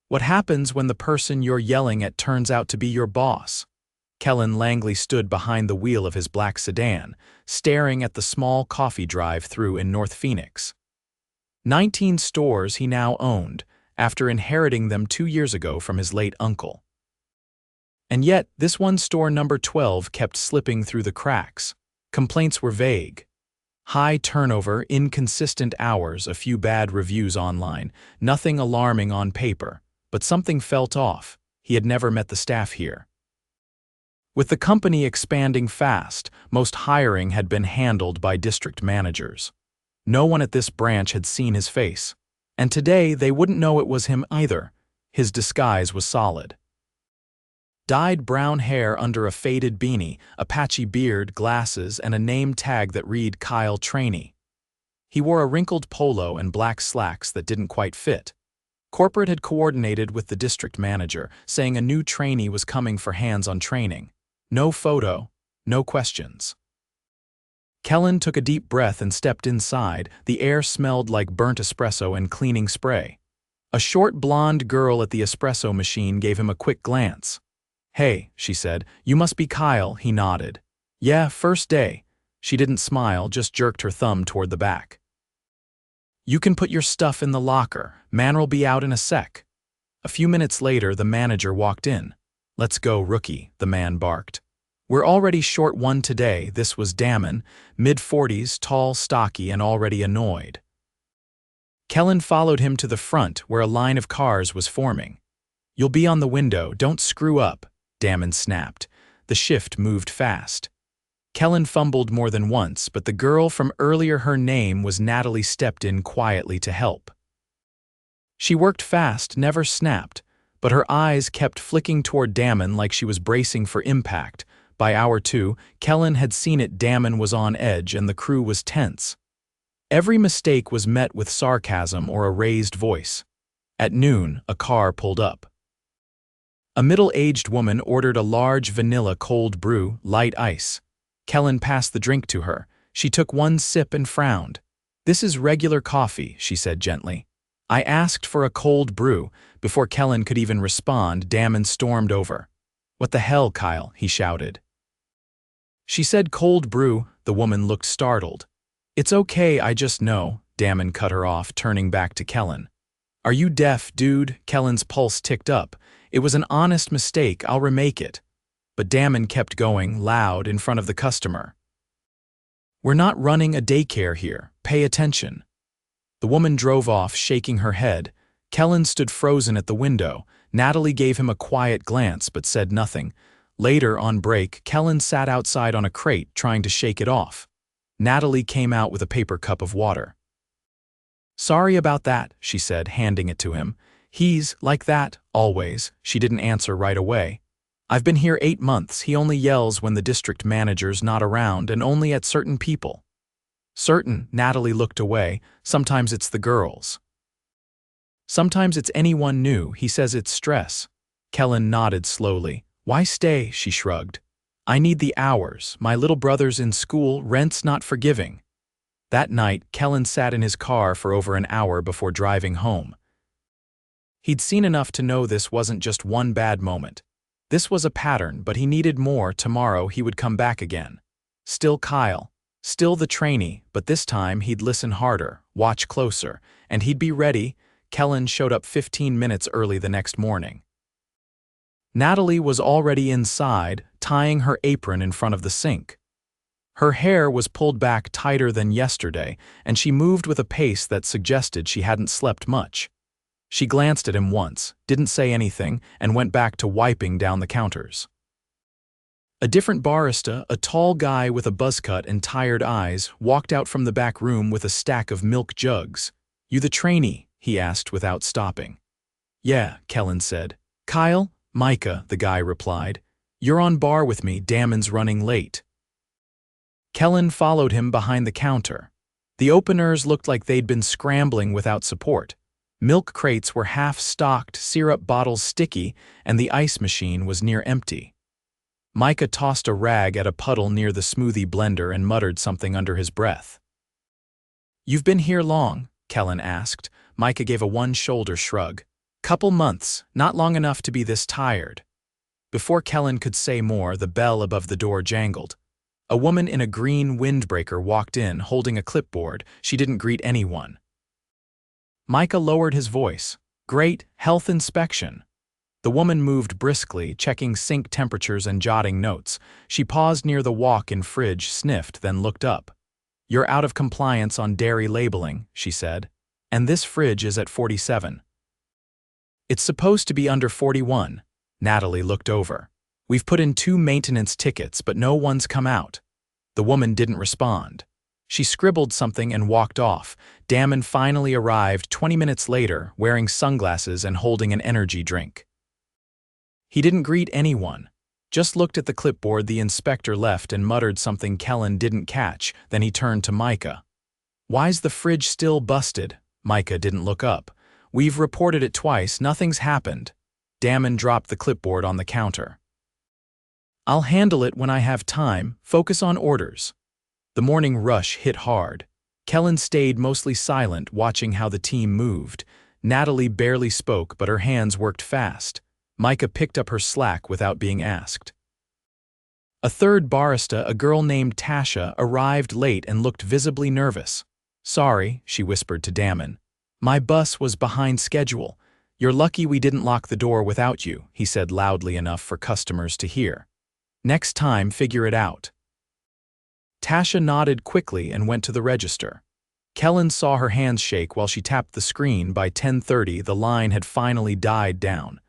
What happens when the person you're yelling at turns out to be your boss? Kellan Langley stood behind the wheel of his black sedan, staring at the small coffee drive-thru in North Phoenix. 19 stores he now owned, after inheriting them 2 years ago from his late uncle. And yet, this one store, number 12, kept slipping through the cracks. Complaints were vague. High turnover, inconsistent hours, a few bad reviews online, nothing alarming on paper, but something felt off. He had never met the staff here. With the company expanding fast, most hiring had been handled by district managers. No one at this branch had seen his face, and today they wouldn't know it was him either. His disguise was solid. Dyed brown hair under a faded beanie, a patchy beard, glasses, and a name tag that read Kyle Trainee. He wore a wrinkled polo and black slacks that didn't quite fit. Corporate had coordinated with the district manager, saying a new trainee was coming for hands-on training. No photo, no questions. Kellan took a deep breath and stepped inside. The air smelled like burnt espresso and cleaning spray. A short blonde girl at the espresso machine gave him a quick glance. "Hey," she said, "you must be Kyle." He nodded. "Yeah, first day." She didn't smile, just jerked her thumb toward the back. "You can put your stuff in the locker. Man'll be out in a sec." A few minutes later, the manager walked in. "Let's go, rookie," the man barked. "We're already short one today." This was Damon, mid-40s, tall, stocky, and already annoyed. Kellan followed him to the front, where a line of cars was forming. "You'll be on the window, don't screw up," Damon snapped. The shift moved fast. Kellan fumbled more than once, but the girl from earlier, her name was Natalie, stepped in quietly to help. She worked fast, never snapped, but her eyes kept flicking toward Damon like she was bracing for impact. By hour 2, Kellan had seen it. Damon was on edge and the crew was tense. Every mistake was met with sarcasm or a raised voice. At noon, a car pulled up. A middle-aged woman ordered a large vanilla cold brew, light ice. Kellan passed the drink to her. She took one sip and frowned. "This is regular coffee," she said gently. "I asked for a cold brew." Before Kellan could even respond, Damon stormed over. "What the hell, Kyle?" he shouted. "She said cold brew." The woman looked startled. "It's okay, I just know." Damon cut her off, turning back to Kellan. "Are you deaf, dude?" Kellan's pulse ticked up. "It was an honest mistake, I'll remake it." But Damon kept going, loud, in front of the customer. "We're not running a daycare here. Pay attention." The woman drove off, shaking her head. Kellan stood frozen at the window. Natalie gave him a quiet glance but said nothing. Later, on break, Kellan sat outside on a crate, trying to shake it off. Natalie came out with a paper cup of water. "Sorry about that," she said, handing it to him. "He's like that, always." She didn't answer right away. "I've been here 8 months. He only yells when the district manager's not around and only at certain people." "Certain?" Natalie looked away. "Sometimes it's the girls. Sometimes it's anyone new. He says it's stress." Kellan nodded slowly. "Why stay?" she shrugged. "I need the hours. My little brother's in school, rent's not forgiving." That night, Kellan sat in his car for over an hour before driving home. He'd seen enough to know this wasn't just one bad moment. This was a pattern, but he needed more. Tomorrow he would come back again. Still Kyle. Still the trainee, but this time he'd listen harder, watch closer, and he'd be ready. Kellan showed up 15 minutes early the next morning. Natalie was already inside, tying her apron in front of the sink. Her hair was pulled back tighter than yesterday, and she moved with a pace that suggested she hadn't slept much. She glanced at him once, didn't say anything, and went back to wiping down the counters. A different barista, a tall guy with a buzz cut and tired eyes, walked out from the back room with a stack of milk jugs. "You the trainee?" he asked without stopping. "Yeah," Kellan said. "Kyle?" "Micah," the guy replied. "You're on bar with me. Damon's running late." Kellan followed him behind the counter. The openers looked like they'd been scrambling without support. Milk crates were half-stocked, syrup bottles sticky, and the ice machine was near empty. Micah tossed a rag at a puddle near the smoothie blender and muttered something under his breath. "You've been here long?" Kellan asked. Micah gave a one-shoulder shrug. Couple months, not long enough to be this tired. Before Kellan could say more, the bell above the door jangled. A woman in a green windbreaker walked in, holding a clipboard. She didn't greet anyone. Micah lowered his voice. "Great, health inspection." The woman moved briskly, checking sink temperatures and jotting notes. She paused near the walk-in fridge, sniffed, then looked up. "You're out of compliance on dairy labeling," she said. "And this fridge is at 47. It's supposed to be under 41. Natalie looked over. "We've put in 2 maintenance tickets, but no one's come out." The woman didn't respond. She scribbled something and walked off. Damon finally arrived 20 minutes later, wearing sunglasses and holding an energy drink. He didn't greet anyone. Just looked at the clipboard. The inspector left and muttered something Kellan didn't catch. Then he turned to Micah. "Why's the fridge still busted?" Micah didn't look up. "We've reported it twice. Nothing's happened." Damon dropped the clipboard on the counter. "I'll handle it when I have time. Focus on orders." The morning rush hit hard. Kellan stayed mostly silent, watching how the team moved. Natalie barely spoke, but her hands worked fast. Micah picked up her slack without being asked. A third barista, a girl named Tasha, arrived late and looked visibly nervous. "Sorry," she whispered to Damon. "My bus was behind schedule. You're lucky we didn't lock the door without you," he said loudly enough for customers to hear. "Next time, figure it out." Tasha nodded quickly and went to the register. Kellan saw her hands shake while she tapped the screen. By 10:30, the line had finally died down.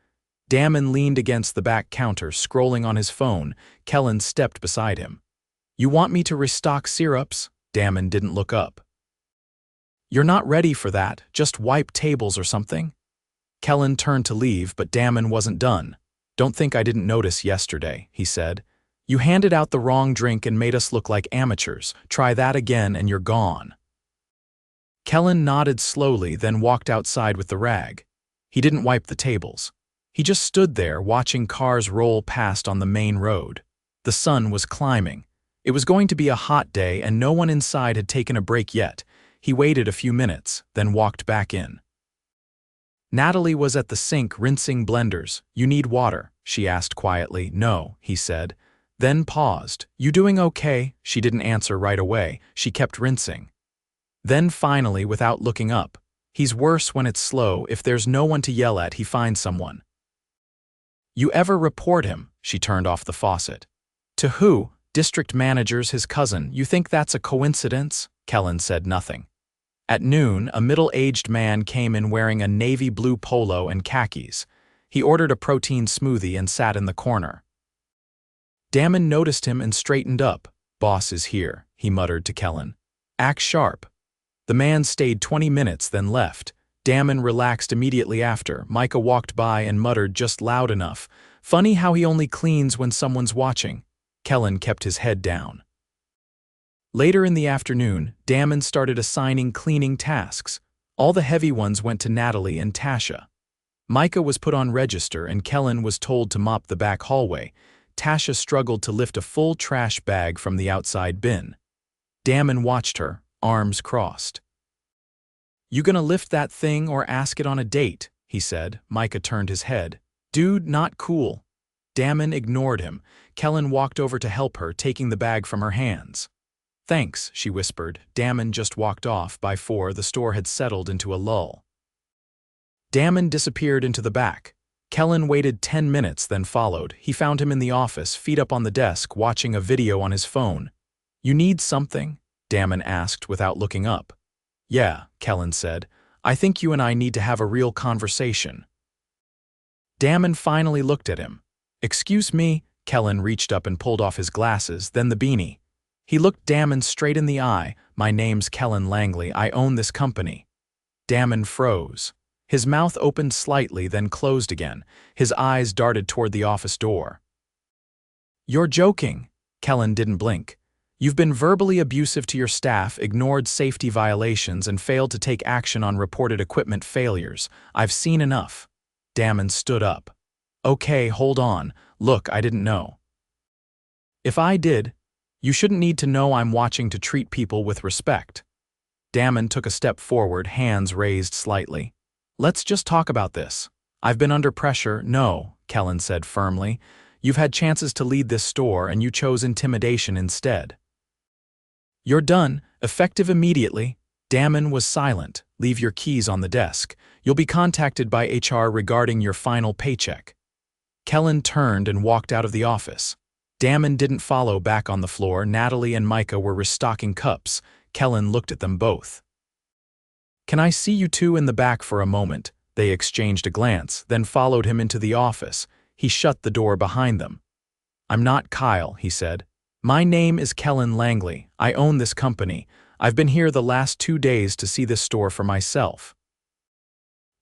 Damon leaned against the back counter, scrolling on his phone. Kellan stepped beside him. "You want me to restock syrups?" Damon didn't look up. "You're not ready for that. Just wipe tables or something." Kellan turned to leave, but Damon wasn't done. "Don't think I didn't notice yesterday," he said. "You handed out the wrong drink and made us look like amateurs. Try that again and you're gone." Kellan nodded slowly, then walked outside with the rag. He didn't wipe the tables. He just stood there, watching cars roll past on the main road. The sun was climbing. It was going to be a hot day, and no one inside had taken a break yet. He waited a few minutes, then walked back in. Natalie was at the sink rinsing blenders. "You need water?" she asked quietly. "No," he said. Then paused. "You doing okay?" She didn't answer right away. She kept rinsing. Then finally, without looking up, "He's worse when it's slow. If there's no one to yell at, he finds someone." "You ever report him?" She turned off the faucet. "To who?" "District manager's his cousin. You think that's a coincidence?" Kellan said nothing. At noon, a middle-aged man came in wearing a navy blue polo and khakis. He ordered a protein smoothie and sat in the corner. Damon noticed him and straightened up. "Boss is here," he muttered to Kellan. "Act sharp." The man stayed 20 minutes, then left. Damon relaxed immediately after. Micah walked by and muttered just loud enough. "Funny how he only cleans when someone's watching." Kellan kept his head down. Later in the afternoon, Damon started assigning cleaning tasks. All the heavy ones went to Natalie and Tasha. Micah was put on register and Kellan was told to mop the back hallway. Tasha struggled to lift a full trash bag from the outside bin. Damon watched her, arms crossed. "You gonna lift that thing or ask it on a date?" he said. Micah turned his head. "Dude, not cool." Damon ignored him. Kellan walked over to help her, taking the bag from her hands. "Thanks," she whispered. Damon just walked off. By 4, the store had settled into a lull. Damon disappeared into the back. Kellan waited 10 minutes, then followed. He found him in the office, feet up on the desk, watching a video on his phone. "You need something?" Damon asked without looking up. "Yeah," Kellan said. "I think you and I need to have a real conversation." Damon finally looked at him. "Excuse me?" Kellan reached up and pulled off his glasses, then the beanie. He looked Damon straight in the eye. "My name's Kellan Langley. I own this company." Damon froze. His mouth opened slightly, then closed again. His eyes darted toward the office door. "You're joking." Kellan didn't blink. "You've been verbally abusive to your staff, ignored safety violations, and failed to take action on reported equipment failures. I've seen enough." Damon stood up. "Okay, hold on. Look, I didn't know." "If I did, you shouldn't need to know I'm watching to treat people with respect." Damon took a step forward, hands raised slightly. "Let's just talk about this. I've been under pressure, no, Kellan said firmly. You've had chances to lead this store and you chose intimidation instead. You're done, effective immediately. Damon was silent. Leave your keys on the desk. You'll be contacted by HR regarding your final paycheck. Kellan turned and walked out of the office. Damon didn't follow. Back on the floor, Natalie and Micah were restocking cups. Kellan looked at them both. Can I see you two in the back for a moment? They exchanged a glance, then followed him into the office. He shut the door behind them. I'm not Kyle, he said. My name is Kellan Langley. I own this company. I've been here the last 2 days to see this store for myself.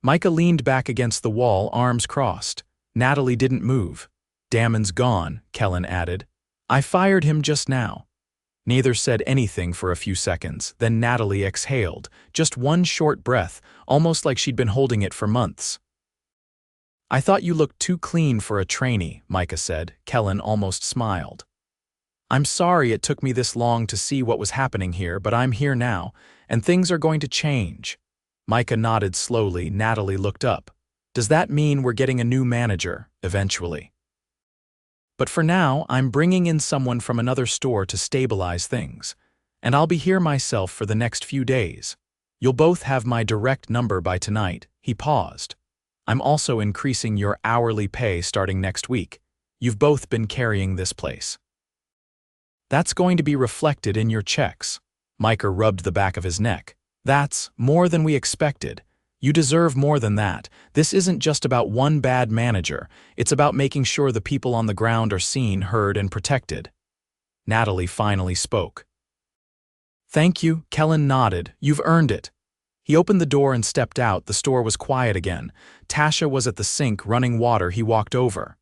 Micah leaned back against the wall, arms crossed. Natalie didn't move. Damon's gone, Kellan added. I fired him just now. Neither said anything for a few seconds, then Natalie exhaled, just one short breath, almost like she'd been holding it for months. I thought you looked too clean for a trainee, Micah said. Kellan almost smiled. I'm sorry it took me this long to see what was happening here, but I'm here now, and things are going to change. Micah nodded slowly. Natalie looked up. Does that mean we're getting a new manager, eventually? But for now, I'm bringing in someone from another store to stabilize things, and I'll be here myself for the next few days. You'll both have my direct number by tonight. He paused. I'm also increasing your hourly pay starting next week. You've both been carrying this place. That's going to be reflected in your checks. Micah rubbed the back of his neck. That's more than we expected. You deserve more than that. This isn't just about one bad manager. It's about making sure the people on the ground are seen, heard, and protected. Natalie finally spoke. Thank you, Kellan nodded. You've earned it. He opened the door and stepped out. The store was quiet again. Tasha was at the sink, running water. He walked over.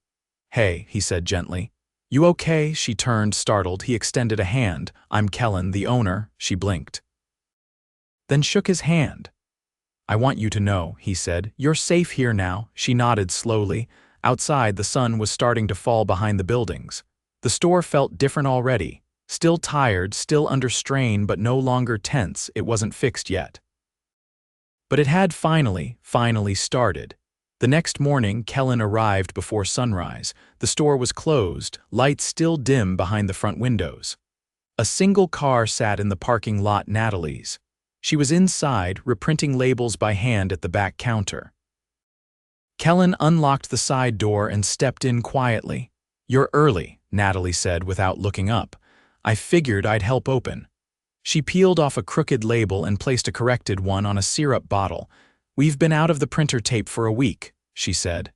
Hey, he said gently. You okay? She turned, startled. He extended a hand. I'm Kellan, the owner. She blinked. Then shook his hand. I want you to know, he said, you're safe here now. She nodded slowly. Outside, the sun was starting to fall behind the buildings. The store felt different already. Still tired, still under strain, but no longer tense. It wasn't fixed yet. But it had finally started. The next morning, Kellan arrived before sunrise. The store was closed, lights still dim behind the front windows. A single car sat in the parking lot, Natalie's. She was inside, reprinting labels by hand at the back counter. Kellan unlocked the side door and stepped in quietly. You're early, Natalie said without looking up. I figured I'd help open. She peeled off a crooked label and placed a corrected one on a syrup bottle. We've been out of the printer tape for a week, she said.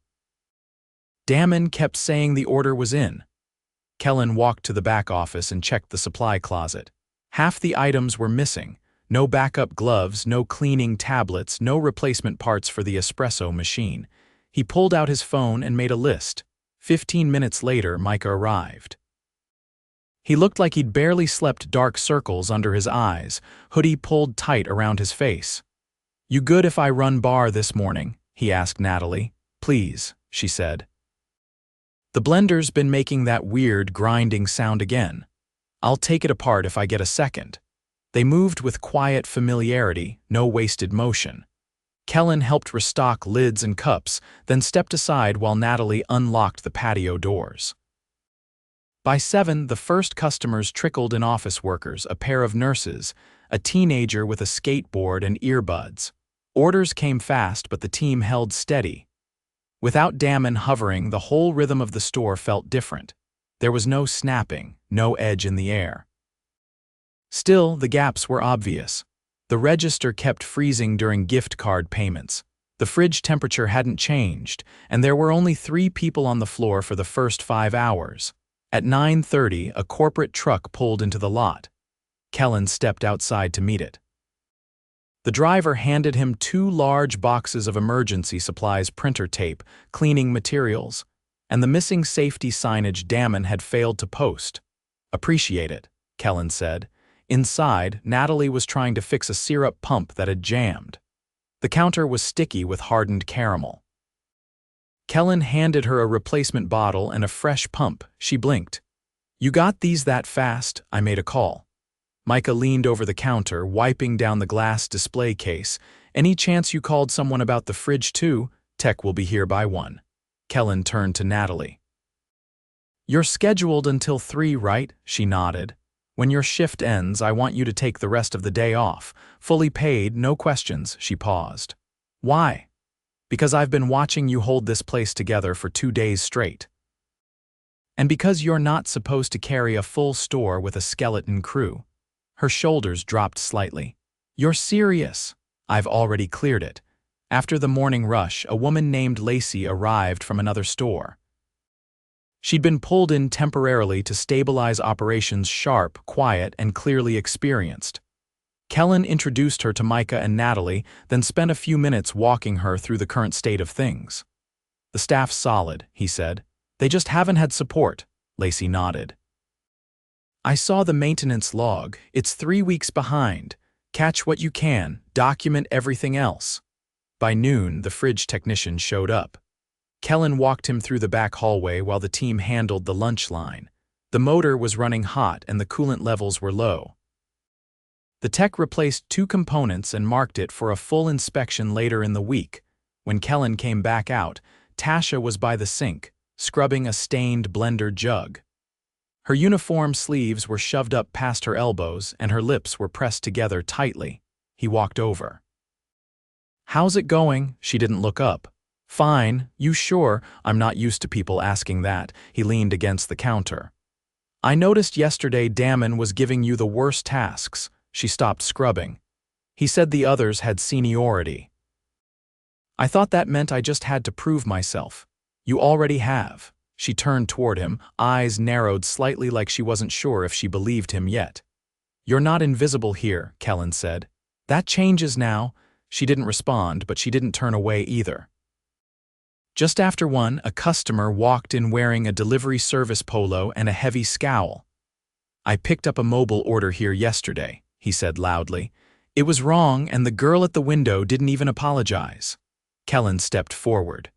Damon kept saying the order was in. Kellan walked to the back office and checked the supply closet. Half the items were missing. No backup gloves, no cleaning tablets, no replacement parts for the espresso machine. He pulled out his phone and made a list. 15 minutes later, Micah arrived. He looked like he'd barely slept, dark circles under his eyes, hoodie pulled tight around his face. You good if I run bar this morning? He asked Natalie. Please, she said. The blender's been making that weird grinding sound again. I'll take it apart if I get a second. They moved with quiet familiarity, no wasted motion. Kellan helped restock lids and cups, then stepped aside while Natalie unlocked the patio doors. By 7, the first customers trickled in: office workers, a pair of nurses, a teenager with a skateboard and earbuds. Orders came fast, but the team held steady. Without Damon hovering, the whole rhythm of the store felt different. There was no snapping, no edge in the air. Still, the gaps were obvious. The register kept freezing during gift card payments. The fridge temperature hadn't changed, and there were only 3 people on the floor for the first 5 hours. At 9:30, a corporate truck pulled into the lot. Kellan stepped outside to meet it. The driver handed him 2 large boxes of emergency supplies, printer tape, cleaning materials, and the missing safety signage Damon had failed to post. Appreciate it, Kellan said. Inside, Natalie was trying to fix a syrup pump that had jammed. The counter was sticky with hardened caramel. Kellan handed her a replacement bottle and a fresh pump. She blinked. You got these that fast? I made a call. Micah leaned over the counter, wiping down the glass display case. Any chance you called someone about the fridge too? Tech will be here by 1. Kellan turned to Natalie. You're scheduled until 3, right? She nodded. When your shift ends, I want you to take the rest of the day off. Fully paid, no questions, she paused. Why? Because I've been watching you hold this place together for 2 days straight. And because you're not supposed to carry a full store with a skeleton crew. Her shoulders dropped slightly. You're serious? I've already cleared it. After the morning rush, a woman named Lacey arrived from another store. She'd been pulled in temporarily to stabilize operations. Sharp, quiet, and clearly experienced. Kellan introduced her to Micah and Natalie, then spent a few minutes walking her through the current state of things. The staff's solid, he said. They just haven't had support, Lacey nodded. I saw the maintenance log. It's 3 weeks behind. Catch what you can, document everything else. By noon, the fridge technician showed up. Kellan walked him through the back hallway while the team handled the lunch line. The motor was running hot and the coolant levels were low. The tech replaced 2 components and marked it for a full inspection later in the week. When Kellan came back out, Tasha was by the sink, scrubbing a stained blender jug. Her uniform sleeves were shoved up past her elbows and her lips were pressed together tightly. He walked over. How's it going? She didn't look up. Fine, you sure? I'm not used to people asking that. He leaned against the counter. I noticed yesterday Damon was giving you the worst tasks. She stopped scrubbing. He said the others had seniority. I thought that meant I just had to prove myself. You already have. She turned toward him, eyes narrowed slightly like she wasn't sure if she believed him yet. You're not invisible here, Kellan said. That changes now. She didn't respond, but she didn't turn away either. Just after 1, a customer walked in wearing a delivery service polo and a heavy scowl. I picked up a mobile order here yesterday, he said loudly. It was wrong and the girl at the window didn't even apologize. Kellan stepped forward.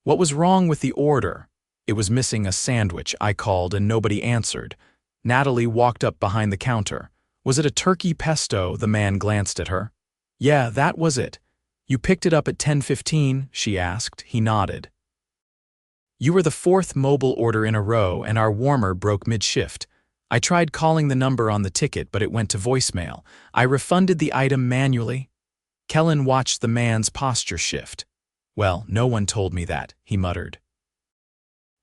What was wrong with the order? It was missing a sandwich, I called and nobody answered. Natalie walked up behind the counter. Was it a turkey pesto? The man glanced at her. Yeah, that was it. You picked it up at 10:15, she asked. He nodded. You were the 4th mobile order in a row and our warmer broke mid-shift. I tried calling the number on the ticket, but it went to voicemail. I refunded the item manually. Kellan watched the man's posture shift. Well, no one told me that, he muttered.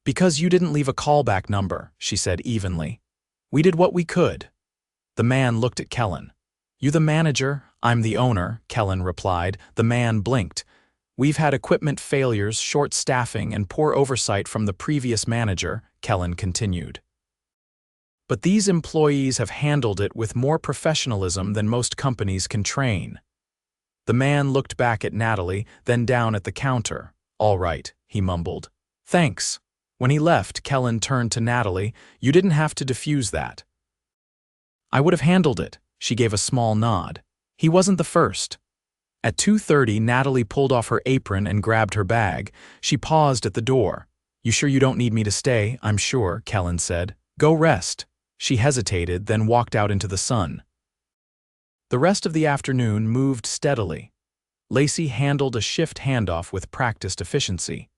Because you didn't leave a callback number, she said evenly. We did what we could. The man looked at Kellan. You the manager, I'm the owner, Kellan replied. The man blinked. We've had equipment failures, short staffing, and poor oversight from the previous manager, Kellan continued. But these employees have handled it with more professionalism than most companies can train. The man looked back at Natalie, then down at the counter. All right, he mumbled. Thanks. When he left, Kellan turned to Natalie. You didn't have to defuse that. I would have handled it. She gave a small nod. He wasn't the first. At 2:30, Natalie pulled off her apron and grabbed her bag. She paused at the door. You sure you don't need me to stay? I'm sure, Kellan said. Go rest. She hesitated, then walked out into the sun. The rest of the afternoon moved steadily. Lacey handled a shift handoff with practiced efficiency.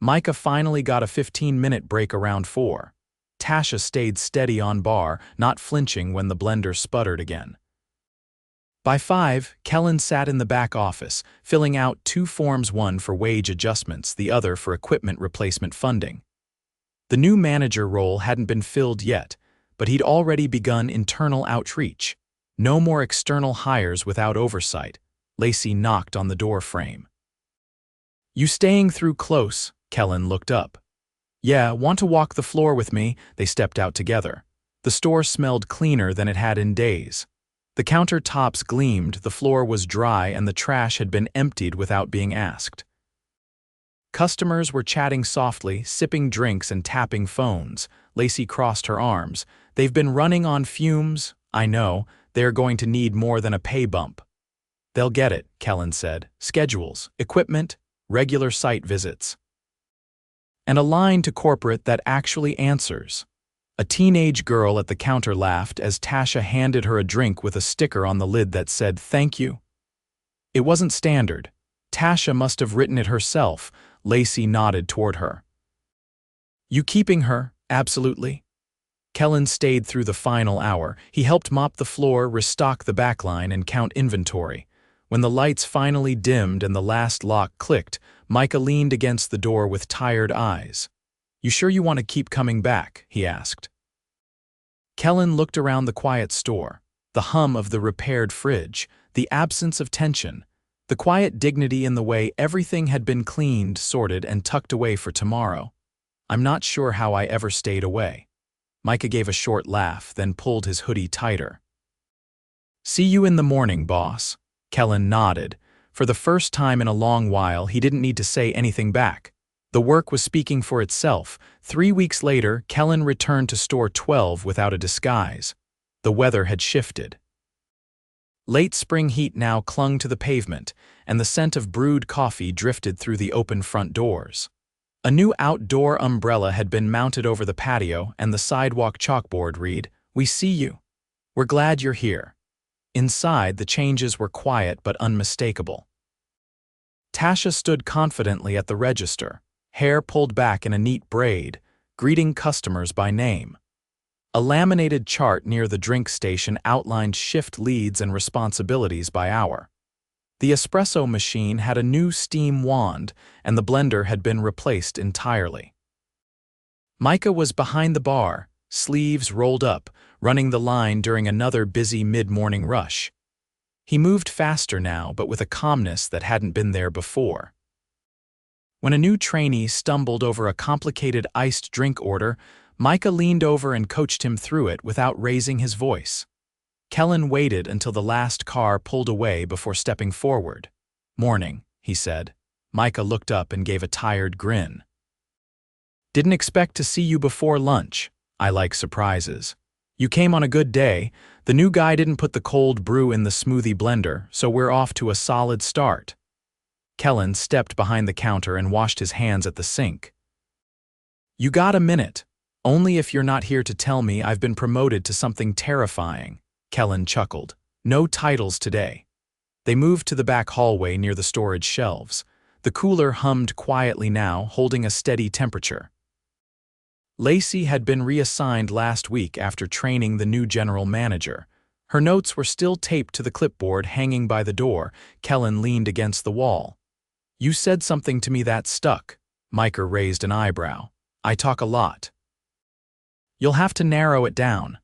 Micah finally got a 15-minute break around 4. Tasha stayed steady on bar, not flinching when the blender sputtered again. By 5, Kellan sat in the back office, filling out 2 forms, one for wage adjustments, the other for equipment replacement funding. The new manager role hadn't been filled yet, but he'd already begun internal outreach. No more external hires without oversight. Lacey knocked on the door frame. You staying through close? Kellan looked up. Yeah, want to walk the floor with me? They stepped out together. The store smelled cleaner than it had in days. The countertops gleamed, the floor was dry, and the trash had been emptied without being asked. Customers were chatting softly, sipping drinks and tapping phones. Lacey crossed her arms. They've been running on fumes. I know. They're going to need more than a pay bump. They'll get it, Kellan said. Schedules, equipment, regular site visits. And a line to corporate that actually answers. A teenage girl at the counter laughed as Tasha handed her a drink with a sticker on the lid that said, "Thank you." It wasn't standard. Tasha must have written it herself. Lacey nodded toward her. You keeping her? Absolutely. Kellan stayed through the final hour. He helped mop the floor, restock the backline, and count inventory. When the lights finally dimmed and the last lock clicked, Micah leaned against the door with tired eyes. You sure you want to keep coming back? He asked. Kellan looked around the quiet store. The hum of the repaired fridge, the absence of tension, the quiet dignity in the way everything had been cleaned, sorted, and tucked away for tomorrow. I'm not sure how I ever stayed away. Micah gave a short laugh, then pulled his hoodie tighter. See you in the morning, boss. Kellan nodded. For the first time in a long while, he didn't need to say anything back. The work was speaking for itself. 3 weeks later, Kellan returned to store 12 without a disguise. The weather had shifted. Late spring heat now clung to the pavement, and the scent of brewed coffee drifted through the open front doors. A new outdoor umbrella had been mounted over the patio, and the sidewalk chalkboard read, "We see you. We're glad you're here." Inside, the changes were quiet but unmistakable. Tasha stood confidently at the register, hair pulled back in a neat braid, greeting customers by name. A laminated chart near the drink station outlined shift leads and responsibilities by hour. The espresso machine had a new steam wand, and the blender had been replaced entirely. Micah was behind the bar, sleeves rolled up, running the line during another busy mid-morning rush. He moved faster now, but with a calmness that hadn't been there before. When a new trainee stumbled over a complicated iced drink order, Micah leaned over and coached him through it without raising his voice. Kellan waited until the last car pulled away before stepping forward. "Morning," he said. Micah looked up and gave a tired grin. "Didn't expect to see you before lunch. I like surprises. You came on a good day. The new guy didn't put the cold brew in the smoothie blender, so we're off to a solid start." Kellan stepped behind the counter and washed his hands at the sink. "You got a minute? Only if you're not here to tell me I've been promoted to something terrifying." Kellan chuckled. "No titles today." They moved to the back hallway near the storage shelves. The cooler hummed quietly now, holding a steady temperature. Lacey had been reassigned last week after training the new general manager. Her notes were still taped to the clipboard hanging by the door. Kellan leaned against the wall. "You said something to me that stuck." Micah raised an eyebrow. "I talk a lot." "You'll have to narrow it down."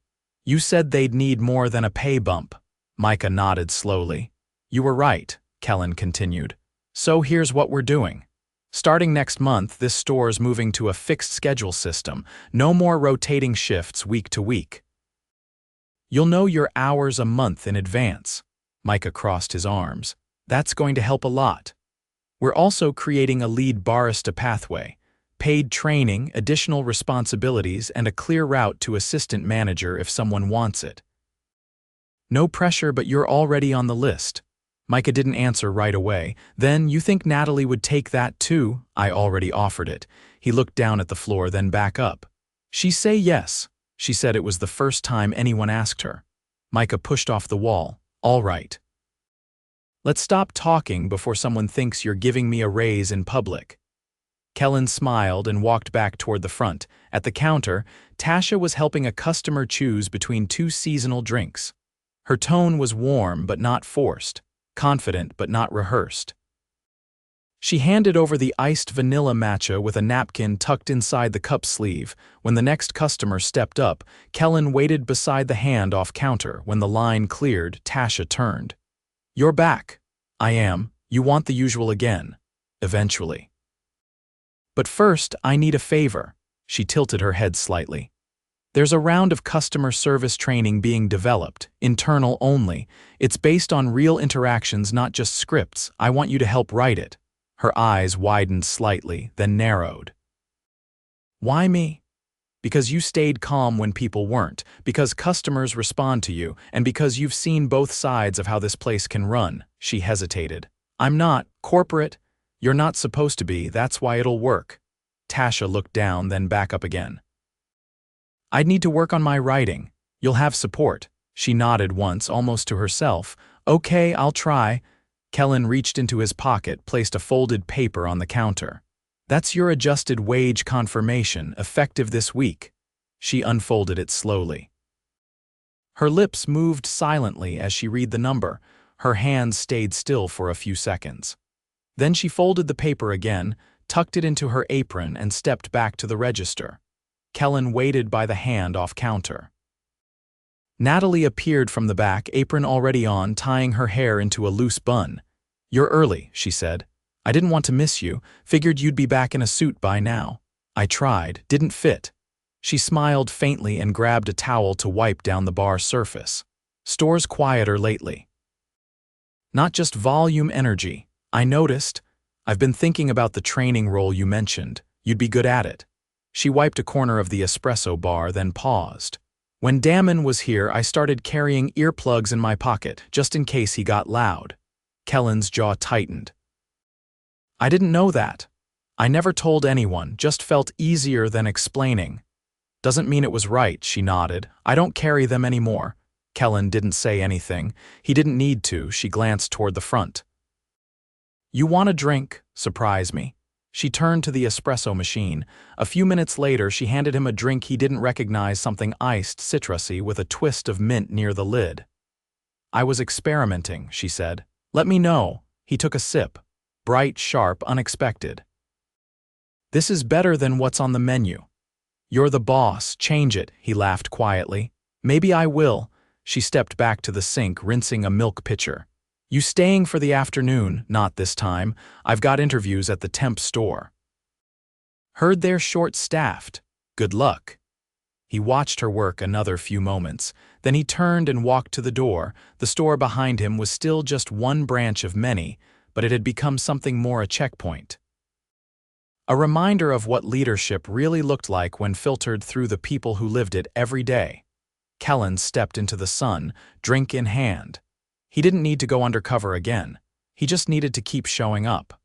"You said they'd need more than a pay bump." Micah nodded slowly. "You were right," Kellan continued. "So here's what we're doing. Starting next month, this store's moving to a fixed schedule system. No more rotating shifts week to week. You'll know your hours a month in advance." Micah crossed his arms. "That's going to help a lot. We're also creating a lead barista pathway. Paid training, additional responsibilities, and a clear route to assistant manager if someone wants it. No pressure, but you're already on the list." Micah didn't answer right away. "Then you think Natalie would take that too?" "I already offered it." He looked down at the floor, then back up. "She say yes." She said it was the first time anyone asked her. Micah pushed off the wall. "All right. Let's stop talking before someone thinks you're giving me a raise in public." Kellan smiled and walked back toward the front. At the counter, Tasha was helping a customer choose between 2 seasonal drinks. Her tone was warm but not forced, confident but not rehearsed. She handed over the iced vanilla matcha with a napkin tucked inside the cup sleeve. When the next customer stepped up, Kellan waited beside the hand-off counter. When the line cleared, Tasha turned. "You're back." "I am. You want the usual again." "Eventually. But first, I need a favor." She tilted her head slightly. "There's a round of customer service training being developed, internal only. It's based on real interactions, not just scripts. I want you to help write it." Her eyes widened slightly, then narrowed. "Why me?" "Because you stayed calm when people weren't, because customers respond to you, and because you've seen both sides of how this place can run." She hesitated. "I'm not corporate. You're not supposed to be, that's why it'll work." Tasha looked down, then back up again. "I'd need to work on my writing. You'll have support." She nodded once, almost to herself. "Okay, I'll try." Kellan reached into his pocket, placed a folded paper on the counter. "That's your adjusted wage confirmation, effective this week." She unfolded it slowly. Her lips moved silently as she read the number. Her hands stayed still for a few seconds. Then she folded the paper again, tucked it into her apron, and stepped back to the register. Kellan waited by the hand-off counter. Natalie appeared from the back, apron already on, tying her hair into a loose bun. "You're early," she said. "I didn't want to miss you, figured you'd be back in a suit by now. I tried, didn't fit." She smiled faintly and grabbed a towel to wipe down the bar surface. "Store's quieter lately." "Not just volume, energy. I noticed. I've been thinking about the training role you mentioned. You'd be good at it." She wiped a corner of the espresso bar, then paused. "When Damon was here, I started carrying earplugs in my pocket, just in case he got loud." Kellan's jaw tightened. "I didn't know that. I never told anyone, just felt easier than explaining." "Doesn't mean it was right," she nodded. "I don't carry them anymore." Kellan didn't say anything. He didn't need to. She glanced toward the front. "You want a drink? Surprise me." She turned to the espresso machine. A few minutes later, she handed him a drink he didn't recognize, something iced, citrusy, with a twist of mint near the lid. "I was experimenting," she said. "Let me know." He took a sip. Bright, sharp, unexpected. "This is better than what's on the menu." "You're the boss. Change it," he laughed quietly. "Maybe I will." She stepped back to the sink, rinsing a milk pitcher. "You staying for the afternoon?" "Not this time. I've got interviews at the temp store." "Heard they're short-staffed. Good luck." He watched her work another few moments. Then he turned and walked to the door. The store behind him was still just one branch of many, but it had become something more, a checkpoint. A reminder of what leadership really looked like when filtered through the people who lived it every day. Kellan stepped into the sun, drink in hand. He didn't need to go undercover again. He just needed to keep showing up.